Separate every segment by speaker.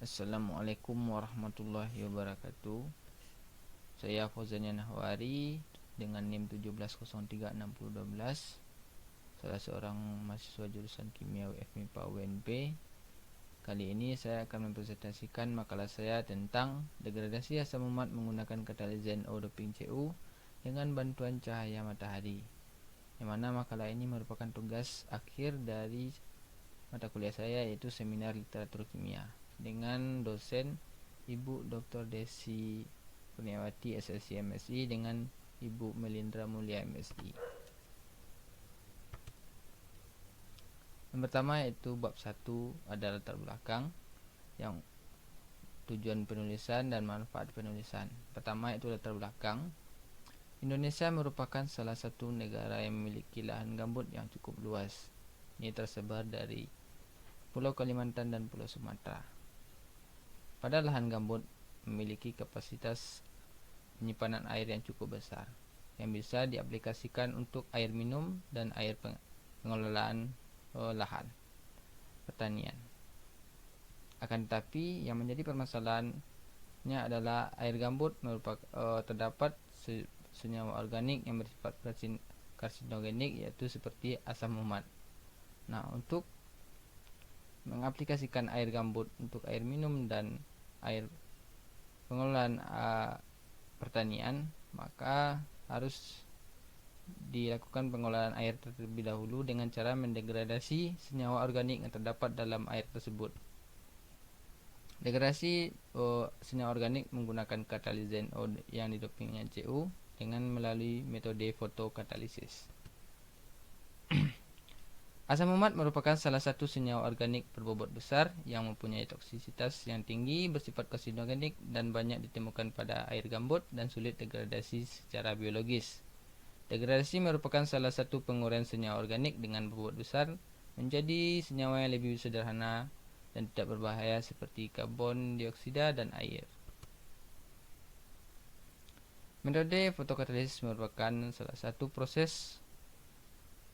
Speaker 1: Assalamualaikum warahmatullahi wabarakatuh. Saya Fauzania Nahwari dengan NIM 17036012, salah seorang mahasiswa jurusan Kimia UF-MIPA UNP. Kali ini saya akan mempresentasikan makalah saya tentang degradasi asam umat menggunakan katalis ZnO doping Cu dengan bantuan cahaya matahari, yang mana makalah ini merupakan tugas akhir dari mata kuliah saya, yaitu seminar literatur kimia dengan dosen Ibu Dr. Desi Kurniawati SLC MSI dengan Ibu Melindra Mulia MSI. Yang pertama yaitu bab 1 adalah latar belakang, yang tujuan penulisan dan manfaat penulisan. Pertama yaitu latar belakang. Indonesia merupakan salah satu negara yang memiliki lahan gambut yang cukup luas. Ini tersebar dari Pulau Kalimantan dan Pulau Sumatera. Pada lahan gambut memiliki kapasitas penyimpanan air yang cukup besar, yang bisa diaplikasikan untuk air minum dan air pengelolaan lahan pertanian. Akan tetapi yang menjadi permasalahannya adalah air gambut terdapat senyawa organik yang bersifat karsinogenik, yaitu seperti asam umat. Nah, untuk mengaplikasikan air gambut untuk air minum dan air pengelolaan pertanian, maka harus dilakukan pengolahan air terlebih dahulu dengan cara mendegradasi senyawa organik yang terdapat dalam air tersebut. Degradasi senyawa organik menggunakan katalis ZnO yang didoping dengan Cu dengan melalui metode fotokatalisis. Asam umat merupakan salah satu senyawa organik berbobot besar yang mempunyai toksisitas yang tinggi, bersifat karsinogenik, dan banyak ditemukan pada air gambut dan sulit degradasi secara biologis. Degradasi merupakan salah satu penguraian senyawa organik dengan bobot besar menjadi senyawa yang lebih sederhana dan tidak berbahaya seperti karbon dioksida dan air. Metode fotokatalisis merupakan salah satu proses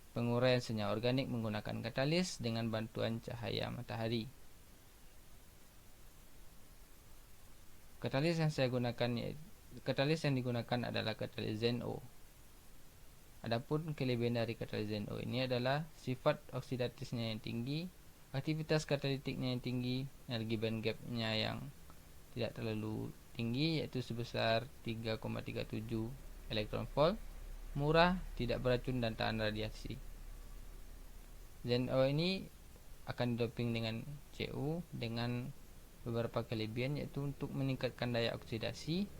Speaker 1: penguraian senyawa organik menggunakan katalis dengan bantuan cahaya matahari. Katalis yang digunakan adalah katalis ZnO. Adapun kelebihan dari katalis ZnO ini adalah sifat oksidatifnya yang tinggi, aktivitas katalitiknya yang tinggi, energi band gapnya yang tidak terlalu tinggi, yaitu sebesar 3,37 elektron volt, murah, tidak beracun, dan tahan radiasi. ZnO ini akan didoping dengan Cu dengan beberapa kelebihan, yaitu untuk meningkatkan daya oksidasi,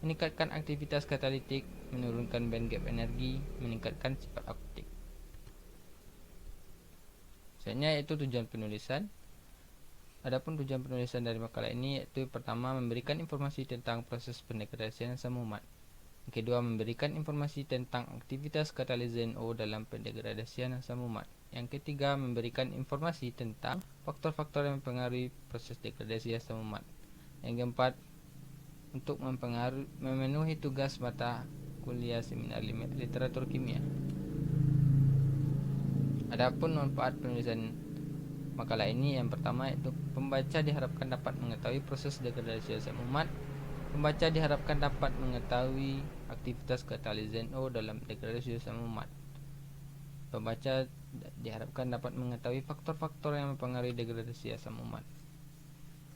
Speaker 1: meningkatkan aktivitas katalitik, menurunkan band gap energi, meningkatkan sifat optik. Selanjutnya yaitu tujuan penulisan. Adapun tujuan penulisan dari makalah ini yaitu pertama, memberikan informasi tentang proses pendegradasian asam umat. Yang kedua, memberikan informasi tentang aktivitas katalis ZnO dalam pendegradasian asam umat. Yang ketiga, memberikan informasi tentang faktor-faktor yang mempengaruhi proses degradasi asam umat. Yang keempat, untuk memenuhi tugas mata kuliah seminar literatur kimia. Adapun manfaat penulisan makalah ini, yang pertama yaitu pembaca diharapkan dapat mengetahui proses degradasi asam umat. Pembaca diharapkan dapat mengetahui aktivitas katalis ZnO dalam degradasi asam umat. Pembaca diharapkan dapat mengetahui faktor-faktor yang mempengaruhi degradasi asam umat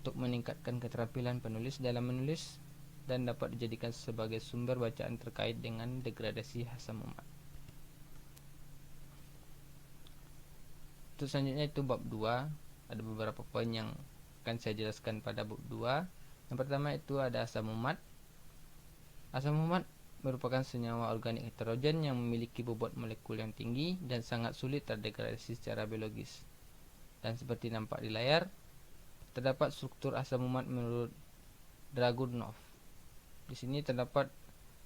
Speaker 1: untuk meningkatkan keterampilan penulis dalam menulis dan dapat dijadikan sebagai sumber bacaan terkait dengan degradasi asam umat. Untuk selanjutnya itu bab 2. Ada beberapa poin yang akan saya jelaskan pada bab 2. Yang pertama itu ada asam umat. Asam umat merupakan senyawa organik heterogen yang memiliki bobot molekul yang tinggi dan sangat sulit terdegradasi secara biologis. Dan seperti nampak di layar, terdapat struktur asam umat menurut Dragunov. Di sini terdapat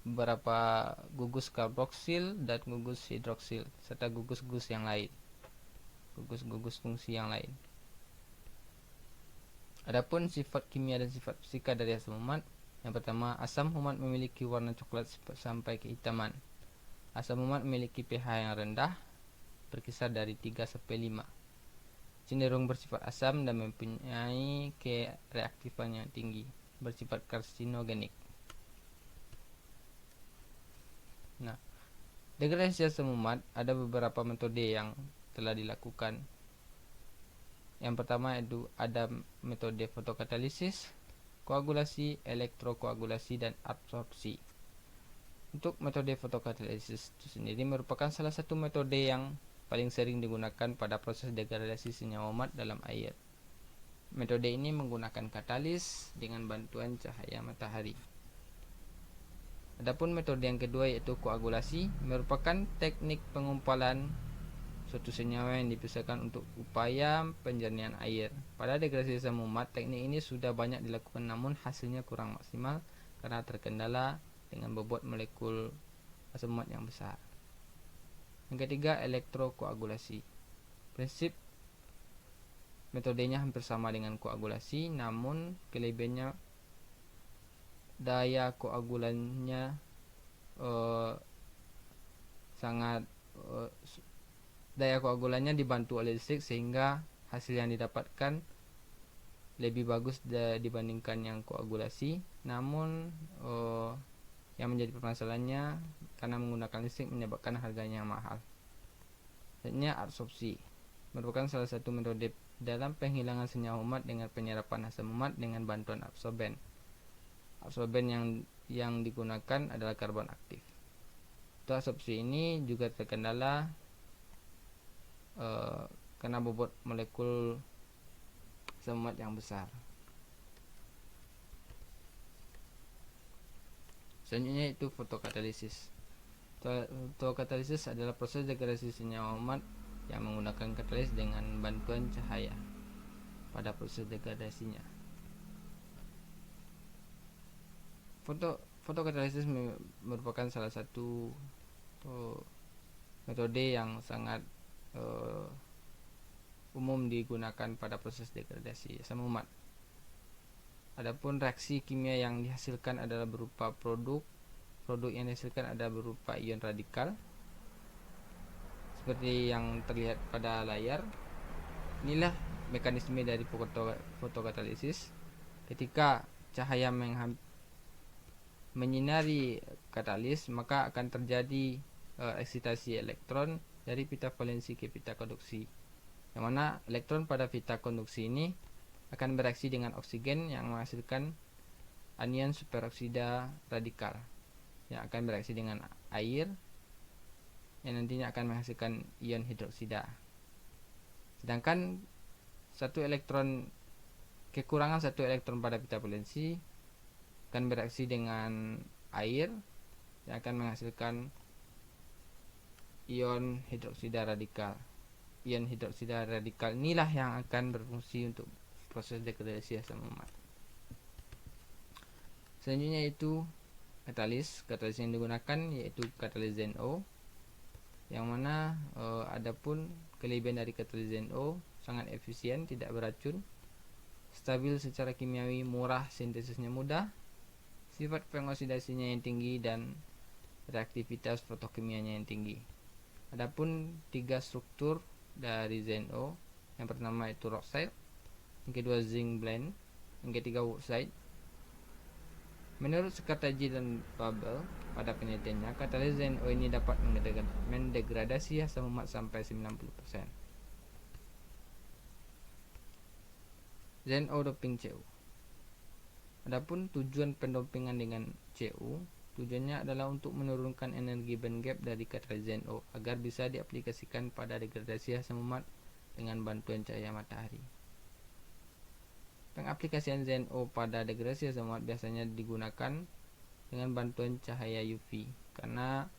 Speaker 1: beberapa gugus karboksil dan gugus hidroksil serta gugus-gugus yang lain. Gugus-gugus fungsi yang lain. Adapun sifat kimia dan sifat fisika dari asam umat. Yang pertama, asam umat memiliki warna coklat sampai kehitaman. Asam umat memiliki pH yang rendah, berkisar dari 3 sampai 5. cenderung bersifat asam dan mempunyai kereaktifan yang tinggi, bersifat karsinogenik. Nah, degradasi asam umat ada beberapa metode yang telah dilakukan. Yang pertama itu ada metode fotokatalisis, koagulasi, elektrokoagulasi, dan absorpsi. Untuk metode fotokatalisis itu sendiri merupakan salah satu metode yang paling sering digunakan pada proses degradasi senyawa umat dalam air. Metode ini menggunakan katalis dengan bantuan cahaya matahari. Adapun metode yang kedua yaitu koagulasi, merupakan teknik pengumpulan suatu senyawa yang dipisahkan untuk upaya penjernihan air. Pada degradasi asam umat, teknik ini sudah banyak dilakukan namun hasilnya kurang maksimal karena terkendala dengan bobot molekul asam umat yang besar. Yang ketiga, elektrokoagulasi. Prinsip metodenya hampir sama dengan koagulasi, namun kelebihannya daya koagulannya daya koagulannya dibantu oleh listrik sehingga hasil yang didapatkan lebih bagus dibandingkan yang koagulasi. Namun yang menjadi permasalahannya karena menggunakan listrik menyebabkan harganya mahal. Selanjutnya, absorpsi merupakan salah satu metode dalam penghilangan senyawa umat dengan penyerapan asam umat dengan bantuan absorben. Absorben yang digunakan adalah karbon aktif. Untuk absorpsi ini juga terkendala karena bobot molekul asam umat yang besar. Selanjutnya itu fotokatalisis. Fotokatalisis adalah proses degradasi senyawa umat yang menggunakan katalis dengan bantuan cahaya pada proses degradasinya. Fotokatalisis merupakan salah satu metode yang sangat umum digunakan pada proses degradasi asam umat. Adapun reaksi kimia yang dihasilkan adalah berupa produk yang dihasilkan ada berupa ion radikal seperti yang terlihat pada layar. Inilah mekanisme dari fotokatalisis. Ketika cahaya menyinari katalis, maka akan terjadi eksitasi elektron dari pita valensi ke pita konduksi, yang mana elektron pada pita konduksi ini akan bereaksi dengan oksigen yang menghasilkan anion superoksida radikal yang akan bereaksi dengan air yang nantinya akan menghasilkan ion hidroksida. Sedangkan kekurangan satu elektron pada pita valensi akan bereaksi dengan air yang akan menghasilkan ion hidroksida radikal. Ion hidroksida radikal inilah yang akan berfungsi untuk proses degradasi asam umat. Selanjutnya itu katalis. Katalis yang digunakan yaitu katalis ZnO, yang mana adapun kelebihan dari katalis ZnO sangat efisien, tidak beracun, stabil secara kimiawi, murah, sintesisnya mudah, sifat pengoksidasinya yang tinggi, dan reaktivitas fotokimianya yang tinggi. Adapun tiga struktur dari ZnO, yang pertama itu rock-side, yang kedua zinc blend, yang ketiga wort-side. Menurut Scatagy dan Babel pada penelitiannya, katalis ZnO ini dapat mendegradasi asam umat sampai 90%. ZnO doping Cu. Adapun tujuan pendopingan dengan Cu, tujuannya adalah untuk menurunkan energi band gap dari katalis ZnO agar bisa diaplikasikan pada degradasi asam umat dengan bantuan cahaya matahari. Pengaplikasian ZnO pada degradasi asam umat biasanya digunakan dengan bantuan cahaya UV karena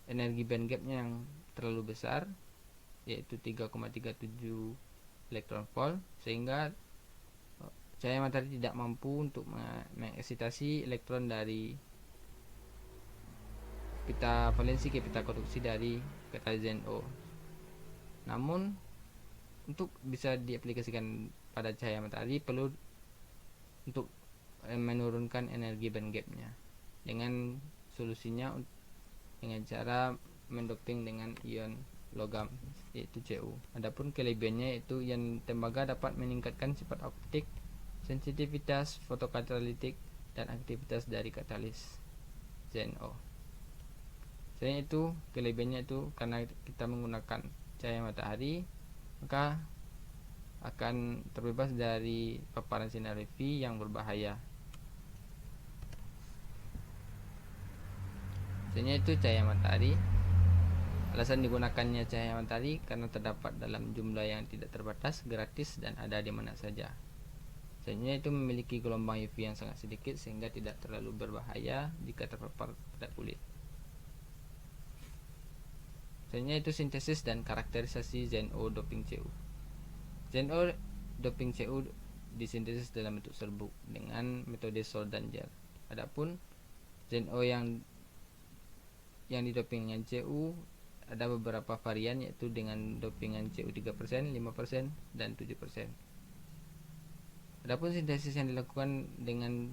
Speaker 1: energi band gapnya yang terlalu besar, yaitu 3,37 elektron volt, sehingga cahaya matahari tidak mampu untuk mengeksitasi elektron dari pita valensi ke pita konduksi dari katalis ZnO. Namun untuk bisa diaplikasikan pada cahaya matahari perlu untuk menurunkan energi band gapnya. Dengan solusinya dengan cara mendoping dengan ion logam yaitu Cu. Adapun kelebihannya yaitu ion tembaga dapat meningkatkan sifat optik, sensitivitas fotokatalitik dan aktivitas dari katalis ZnO. Selain itu, kelebihannya itu karena kita menggunakan cahaya matahari, maka akan terbebas dari paparan sinar UV yang berbahaya. Selain itu, cahaya matahari, alasan digunakannya cahaya matahari karena terdapat dalam jumlah yang tidak terbatas, gratis, dan ada di mana saja. Selanjutnya itu memiliki gelombang UV yang sangat sedikit sehingga tidak terlalu berbahaya jika terpapar pada kulit. Selanjutnya itu sintesis dan karakterisasi ZnO doping Cu. ZnO doping Cu disintesis dalam bentuk serbuk dengan metode sol dan gel. Adapun ZnO yang didoping dengan Cu ada beberapa varian, yaitu dengan dopingan Cu 3%, 5%, dan 7%. Adapun sintesis yang dilakukan dengan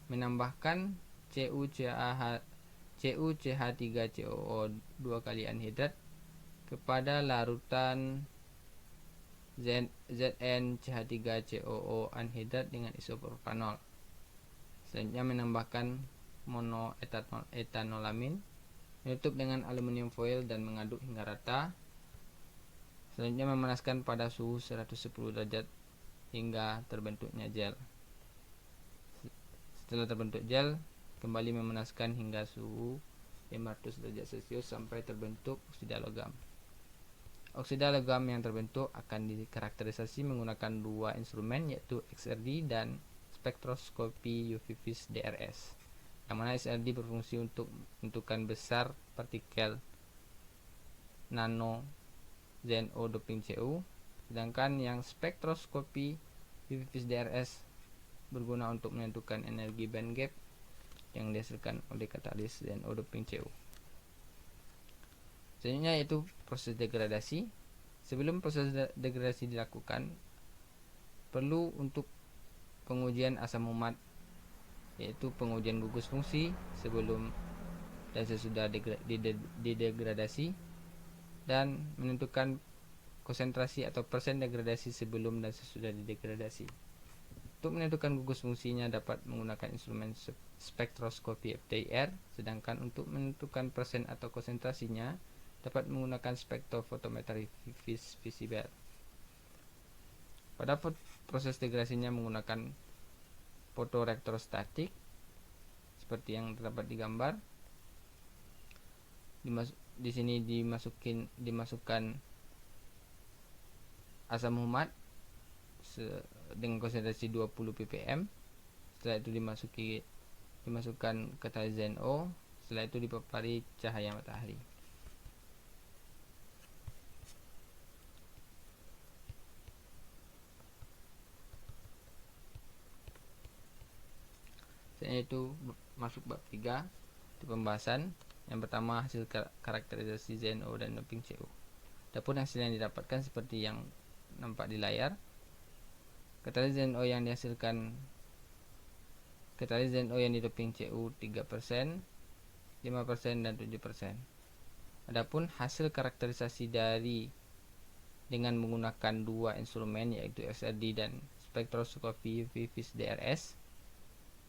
Speaker 1: menambahkan CuCH3COO 2 kali anhidrat kepada larutan ZnCH3COO anhidrat dengan isopropanol. Selanjutnya menambahkan monoetanolamin, menutup dengan aluminium foil dan mengaduk hingga rata. Selanjutnya memanaskan pada suhu 110 derajat hingga terbentuknya gel. Setelah terbentuk gel, kembali memanaskan hingga suhu 500 derajat Celcius sampai terbentuk oksida logam. Oksida logam yang terbentuk akan dikarakterisasi menggunakan dua instrumen, yaitu XRD dan spektroskopi UV vis DRS, yang mana XRD berfungsi untuk menentukan besar partikel nano ZnO doping Cu, sedangkan yang spektroskopi UV vis DRS berguna untuk menentukan energi band gap yang dihasilkan oleh katalis ZnO doping Cu. Selanjutnya yaitu proses degradasi. Sebelum proses degradasi dilakukan, perlu untuk pengujian asam umat, yaitu pengujian gugus fungsi sebelum dan sesudah didegradasi, dan menentukan konsentrasi atau persen degradasi sebelum dan sesudah didegradasi. Untuk menentukan gugus fungsinya dapat menggunakan instrumen spektroskopi FTIR, sedangkan untuk menentukan persen atau konsentrasinya dapat menggunakan spektrofotometri visible. Pada proses degradasinya menggunakan fotorektostatik seperti yang terdapat di gambar. Di sini dimasukkan asam humat dengan konsentrasi 20 ppm. Setelah itu dimasukkan katalis ZnO. Setelah itu dipapari cahaya matahari. Selanjutnya itu masuk bab 3 di pembahasan. Yang pertama, hasil karakterisasi ZnO dan doping Cu. Adapun hasil yang didapatkan seperti yang nampak di layar. Katalis ZnO yang didoping Cu 3%, 5%, dan 7%. Adapun hasil karakterisasi dengan menggunakan dua instrumen, yaitu XRD dan spektroskopi UV vis DRS,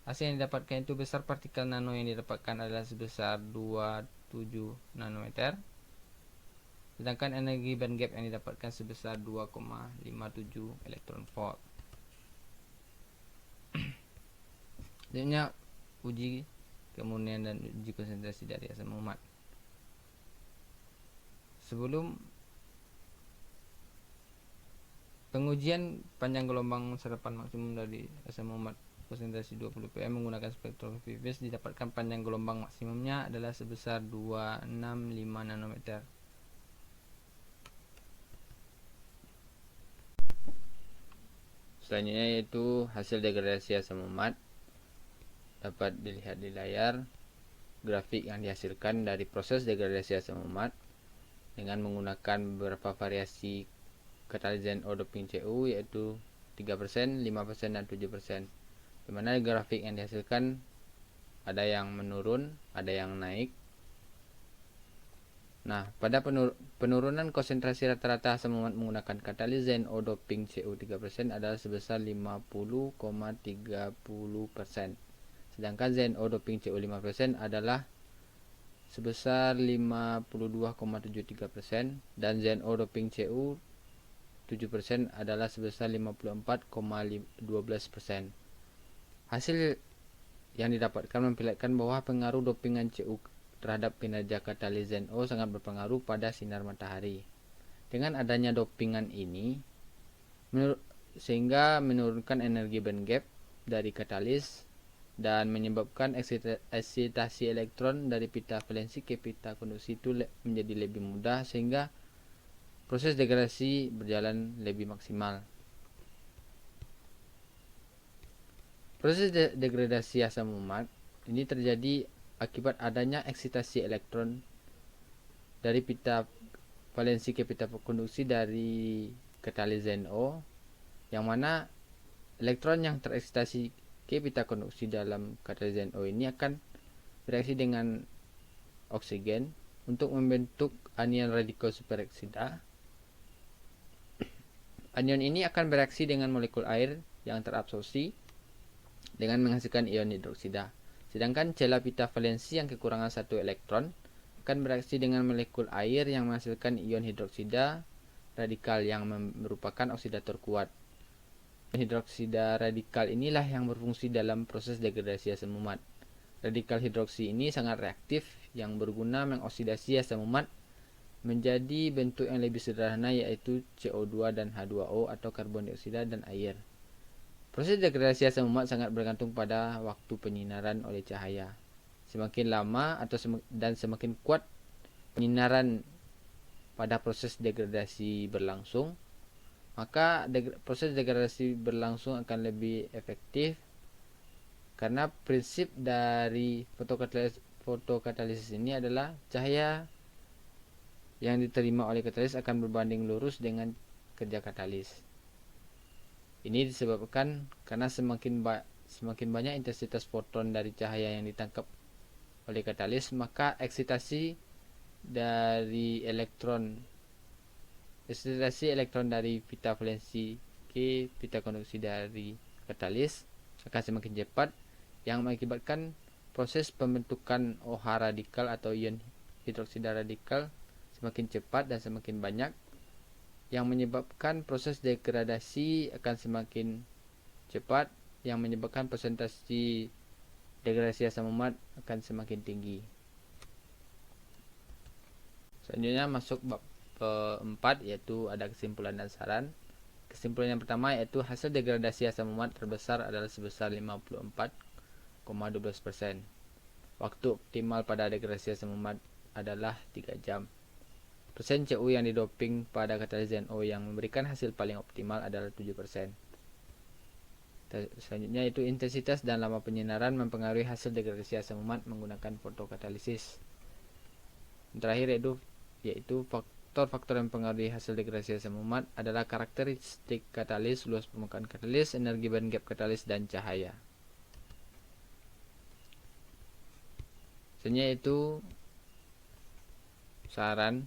Speaker 1: hasil yang didapatkan itu besar partikel nano yang didapatkan adalah sebesar 27 nanometer, sedangkan energi band gap yang didapatkan sebesar 2,57 elektron volt. Selanjutnya uji kemurnian dan uji konsentrasi dari asam umat. Sebelum pengujian panjang gelombang serapan maksimum dari asam umat konsentrasi 20 ppm menggunakan spektroskopi vis, didapatkan panjang gelombang maksimumnya adalah sebesar 265 nanometer. Selanjutnya yaitu hasil degradasi asam umat. Dapat dilihat di layar grafik yang dihasilkan dari proses degradasi asam umat dengan menggunakan beberapa variasi katalis ZnO doping Cu, yaitu 3%, 5%, dan 7%. Di mana grafik yang dihasilkan ada yang menurun, ada yang naik. Nah, pada penurunan konsentrasi rata-rata asam umat menggunakan katalis ZNO doping CO 3% adalah sebesar 50,30%. Sedangkan ZNO doping CO 5% adalah sebesar 52,73% dan ZNO doping CO 7% adalah sebesar 54,12%. Hasil yang didapatkan memperlihatkan bahwa pengaruh dopingan CU terhadap kinerja katalis ZNO sangat berpengaruh pada sinar matahari. Dengan adanya dopingan ini, sehingga menurunkan energi band gap dari katalis dan menyebabkan eksitasi elektron dari pita valensi ke pita konduksi itu menjadi lebih mudah, sehingga proses degradasi berjalan lebih maksimal. Proses degradasi asam umat ini terjadi akibat adanya eksitasi elektron dari pita valensi ke pita konduksi dari katalis ZNO, yang mana elektron yang tereksitasi ke pita konduksi dalam katalis ZNO ini akan bereaksi dengan oksigen untuk membentuk anion radikal superoksida. Anion ini akan bereaksi dengan molekul air yang terabsorpsi dengan menghasilkan ion hidroksida. Sedangkan cella pita valensi yang kekurangan satu elektron akan bereaksi dengan molekul air yang menghasilkan ion hidroksida radikal yang merupakan oksidator kuat. Hidroksida radikal inilah yang berfungsi dalam proses degradasi asam umat. Radikal hidroksi ini sangat reaktif yang berguna mengoksidasi asam umat menjadi bentuk yang lebih sederhana, yaitu CO2 dan H2O atau karbon dioksida dan air. Proses degradasi asam umat sangat bergantung pada waktu penyinaran oleh cahaya. Semakin lama dan semakin kuat penyinaran pada proses degradasi berlangsung, maka proses degradasi berlangsung akan lebih efektif, karena prinsip dari fotokatalisis ini adalah cahaya yang diterima oleh katalis akan berbanding lurus dengan kerja katalis. Ini disebabkan karena semakin banyak intensitas foton dari cahaya yang ditangkap oleh katalis, maka eksitasi elektron dari pita valensi ke pita konduksi dari katalis akan semakin cepat, yang mengakibatkan proses pembentukan OH radikal atau ion hidroksida radikal semakin cepat dan semakin banyak, yang menyebabkan proses degradasi akan semakin cepat, yang menyebabkan presentasi degradasi asam umat akan semakin tinggi. Selanjutnya masuk bab keempat, yaitu ada kesimpulan dan saran. Kesimpulan yang pertama yaitu hasil degradasi asam umat terbesar adalah sebesar 54,12%. Waktu optimal pada degradasi asam umat adalah 3 jam. Persen CU yang didoping pada katalis ZNO yang memberikan hasil paling optimal adalah 7%. Selanjutnya yaitu intensitas dan lama penyinaran mempengaruhi hasil degradasi asam umat menggunakan fotokatalisis. Terakhir yaitu faktor-faktor yang mempengaruhi hasil degradasi asam umat adalah karakteristik katalis, luas permukaan katalis, energi band gap katalis, dan cahaya. Selanjutnya itu saran.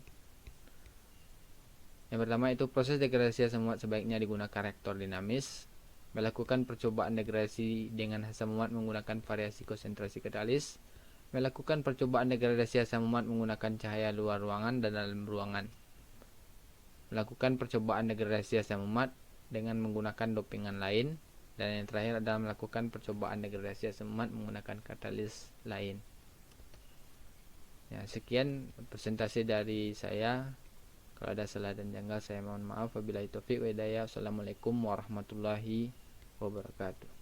Speaker 1: Yang pertama itu proses degradasi asam umat sebaiknya digunakan reaktor dinamis. Melakukan percobaan degradasi dengan asam umat menggunakan variasi konsentrasi katalis. Melakukan percobaan degradasi asam umat menggunakan cahaya luar ruangan dan dalam ruangan. Melakukan percobaan degradasi asam umat dengan menggunakan dopingan lain. Dan yang terakhir adalah melakukan percobaan degradasi asam umat menggunakan katalis lain. Ya, sekian presentasi dari saya. Kalau ada salah dan janggal saya mohon maaf. Wabillahi taufiq wa hidayah. Wassalamualaikum warahmatullahi wabarakatuh.